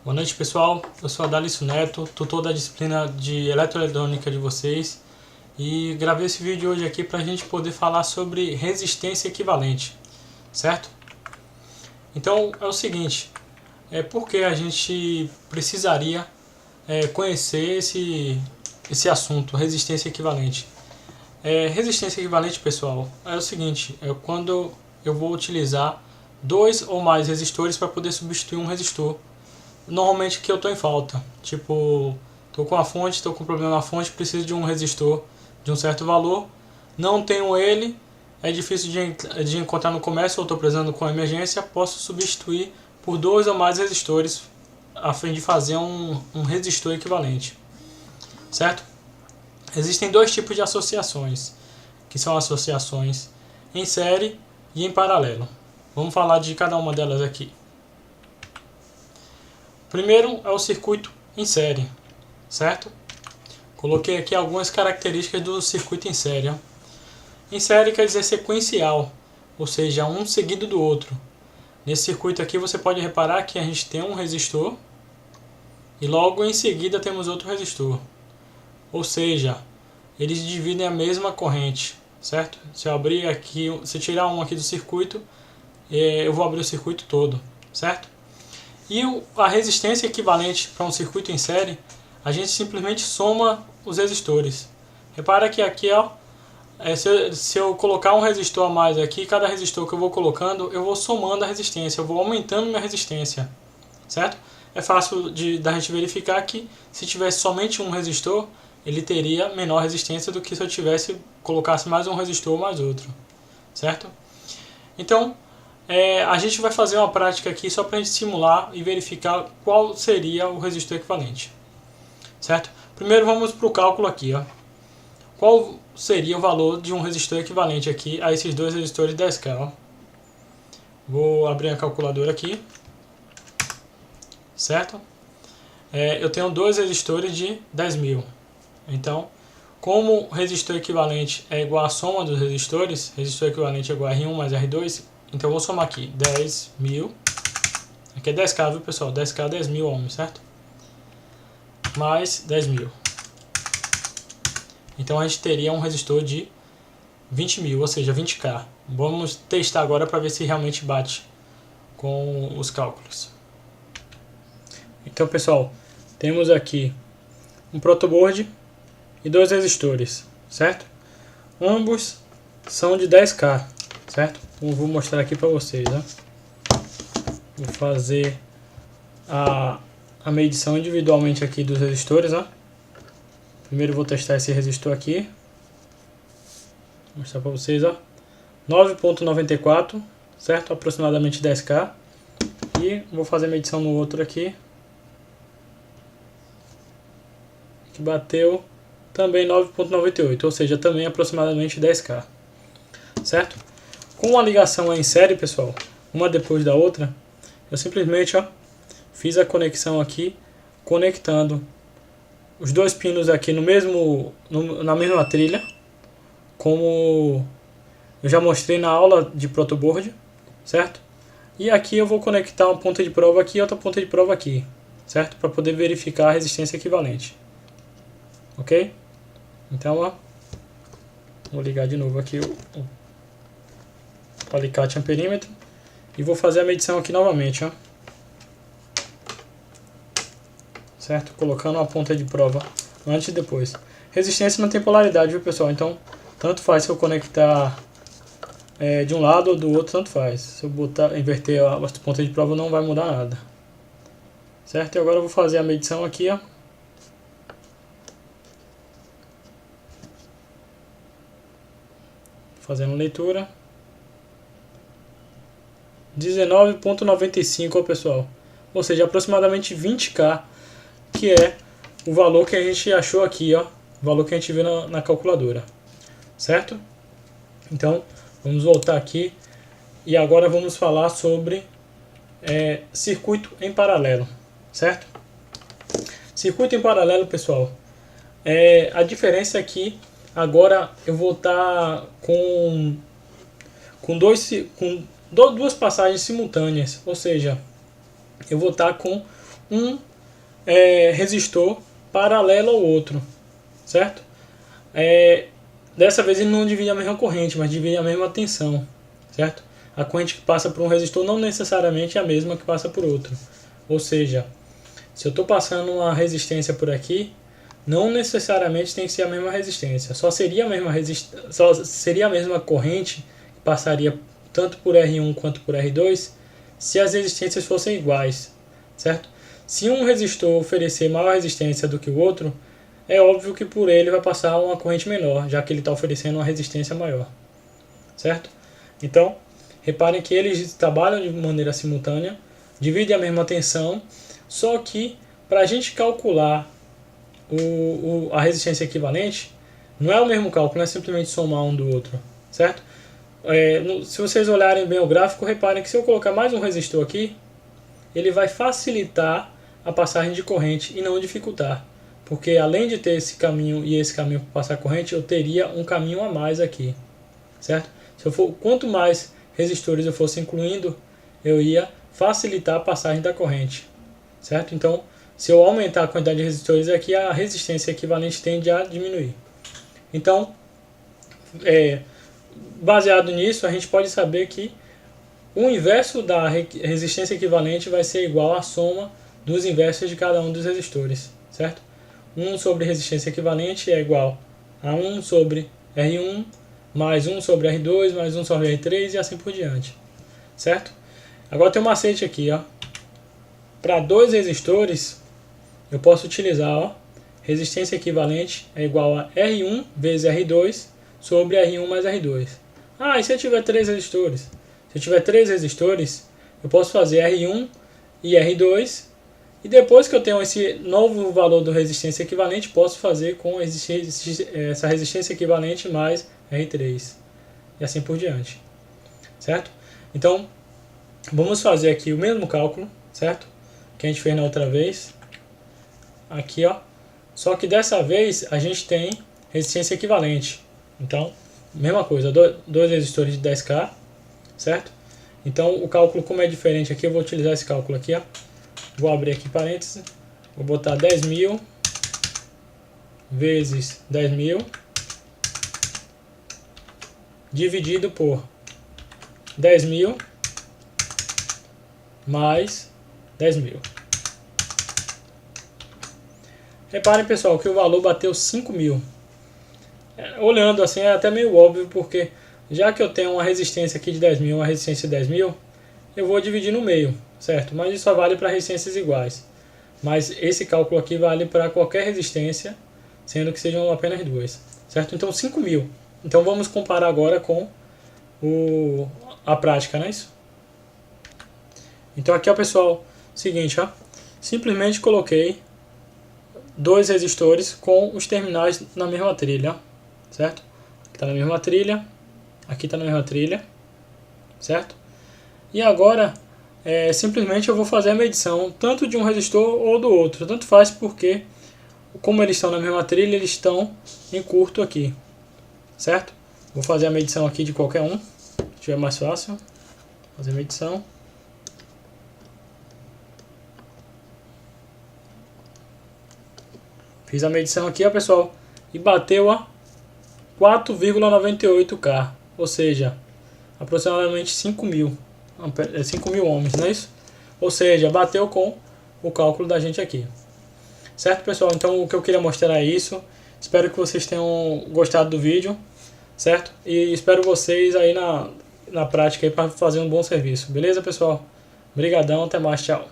Boa noite, pessoal. Eu sou Adalício Neto, tutor da disciplina de eletroeletrônica de vocês, e gravei esse vídeo hoje aqui para a gente poder falar sobre resistência equivalente, certo? Então é o seguinte, por que a gente precisaria conhecer esse assunto, resistência equivalente? Resistência equivalente, pessoal, é o seguinte, é quando eu vou utilizar dois ou mais resistores para poder substituir um resistor normalmente que eu estou em falta. Tipo, estou com a fonte, estou com problema na fonte, preciso de um resistor de um certo valor, não tenho ele, é difícil de encontrar no comércio ou estou precisando com emergência, posso substituir por dois ou mais resistores a fim de fazer um resistor equivalente, certo? Existem dois tipos de associações, que são associações em série e em paralelo. Vamos falar de cada uma delas aqui. Primeiro é o circuito em série, certo? Coloquei aqui algumas características do circuito em série. Em série quer dizer sequencial, ou seja, um seguido do outro. Nesse circuito aqui você pode reparar que a gente tem um resistor e logo em seguida temos outro resistor. Ou seja, eles dividem a mesma corrente, certo? Se eu abrir aqui, se tirar um aqui do circuito, eu vou abrir o circuito todo, certo? E a resistência equivalente para um circuito em série, a gente simplesmente soma os resistores. Repara que aqui, se eu colocar um resistor a mais aqui, cada resistor que eu vou colocando, eu vou somando a resistência, eu vou aumentando minha resistência, certo? É fácil da gente verificar que se tivesse somente um resistor, ele teria menor resistência do que se eu colocasse mais um resistor ou mais outro, certo? Então, a gente vai fazer uma prática aqui só para a gente simular e verificar qual seria o resistor equivalente, certo? Primeiro vamos para o cálculo aqui, Qual seria o valor de um resistor equivalente aqui a esses dois resistores 10K, Vou abrir a calculadora aqui, certo? Eu tenho dois resistores de 10.000, então, como o resistor equivalente é igual à soma dos resistores, resistor equivalente é igual a R1 mais R2, então eu vou somar aqui 10.000, aqui é 10K, viu pessoal? 10K, 10.000 ohms, certo? Mais 10.000. Então a gente teria um resistor de 20.000, ou seja, 20K. Vamos testar agora para ver se realmente bate com os cálculos. Então pessoal, temos aqui um protoboard e dois resistores, certo? Ambos são de 10K, certo? Eu vou mostrar aqui para vocês, Vou fazer a medição individualmente aqui dos resistores, Primeiro eu vou testar esse resistor aqui. Vou mostrar para vocês, 9.94, certo? Aproximadamente 10K. E vou fazer a medição no outro aqui, que bateu também 9.98, ou seja, também aproximadamente 10K, certo? Com a ligação em série, pessoal, uma depois da outra, eu simplesmente fiz a conexão aqui, conectando os dois pinos aqui na mesma trilha, como eu já mostrei na aula de protoboard, certo? E aqui eu vou conectar uma ponta de prova aqui e outra ponta de prova aqui, certo? Para poder verificar a resistência equivalente. Ok? Então, vou ligar de novo aqui o alicate amperímetro e vou fazer a medição aqui novamente, certo? Colocando uma ponta de prova antes e depois. Resistência não tem polaridade, viu pessoal? Então, tanto faz se eu conectar de um lado ou do outro, tanto faz. Se eu inverter a ponta de prova, não vai mudar nada, certo? E agora eu vou fazer a medição aqui, Fazendo leitura. 19.95, pessoal. Ou seja, aproximadamente 20K, que é o valor que a gente achou aqui, o valor que a gente viu na calculadora, certo? Então, vamos voltar aqui e agora vamos falar sobre circuito em paralelo, certo? Circuito em paralelo, pessoal, a diferença é que agora eu vou estar com duas passagens simultâneas, ou seja, eu vou estar com um resistor paralelo ao outro, certo? Dessa vez ele não divide a mesma corrente, mas divide a mesma tensão, certo? A corrente que passa por um resistor não necessariamente é a mesma que passa por outro. Ou seja, se eu estou passando uma resistência por aqui, não necessariamente tem que ser a mesma resistência. Só seria a mesma corrente que passaria tanto por R1 quanto por R2 se as resistências fossem iguais, certo? Se um resistor oferecer maior resistência do que o outro, é óbvio que por ele vai passar uma corrente menor, já que ele está oferecendo uma resistência maior, certo? Então, reparem que eles trabalham de maneira simultânea, dividem a mesma tensão, só que para a gente calcular a resistência equivalente, não é o mesmo cálculo, não é simplesmente somar um do outro, certo? Se vocês olharem bem o gráfico, reparem que se eu colocar mais um resistor aqui, ele vai facilitar a passagem de corrente e não dificultar, porque além de ter esse caminho e esse caminho para passar corrente, eu teria um caminho a mais aqui, certo? Quanto mais resistores eu fosse incluindo, eu ia facilitar a passagem da corrente, certo? Então, se eu aumentar a quantidade de resistores aqui, a resistência equivalente tende a diminuir. Então, baseado nisso, a gente pode saber que o inverso da resistência equivalente vai ser igual à soma dos inversos de cada um dos resistores, certo? 1 sobre resistência equivalente é igual a 1 sobre R1, mais 1 sobre R2, mais 1 sobre R3 e assim por diante, certo? Agora tem um macete aqui, ó. Para dois resistores, eu posso utilizar, ó, resistência equivalente é igual a R1 vezes R2 sobre R1 mais R2. E se eu tiver três resistores? Se eu tiver três resistores, eu posso fazer R1 e R2, e depois que eu tenho esse novo valor do resistência equivalente, posso fazer com essa resistência equivalente mais R3, e assim por diante, certo? Então, vamos fazer aqui o mesmo cálculo, certo? Que a gente fez na outra vez. Aqui, ó. Só que dessa vez a gente tem resistência equivalente. Então, mesma coisa, dois resistores de 10K, certo? Então, o cálculo, como é diferente aqui, eu vou utilizar esse cálculo aqui, ó. Vou abrir aqui parênteses, vou botar 10.000 vezes 10.000 dividido por 10.000 mais 10.000. Reparem, pessoal, que o valor bateu 5.000. Olhando assim é até meio óbvio, porque já que eu tenho uma resistência aqui de 10.000, uma resistência de 10.000, eu vou dividir no meio, certo? Mas isso só vale para resistências iguais. Mas esse cálculo aqui vale para qualquer resistência, sendo que sejam apenas duas, certo? Então 5.000. Então vamos comparar agora com a prática, não é isso? Então aqui, ó, pessoal, seguinte, ó, simplesmente coloquei dois resistores com os terminais na mesma trilha, ó, certo? Aqui está na mesma trilha, aqui está na mesma trilha, certo? E agora, simplesmente eu vou fazer a medição tanto de um resistor ou do outro, tanto faz, porque como eles estão na mesma trilha, eles estão em curto aqui, certo? Vou fazer a medição aqui de qualquer um, se tiver mais fácil, fazer a medição. Fiz a medição aqui, ó, pessoal, e bateu a 4,98K, ou seja, aproximadamente 5.000 ohms, não é isso? Ou seja, bateu com o cálculo da gente aqui. Certo, pessoal? Então o que eu queria mostrar é isso. Espero que vocês tenham gostado do vídeo, certo? E espero vocês aí na prática para fazer um bom serviço. Beleza, pessoal? Obrigadão, até mais, tchau.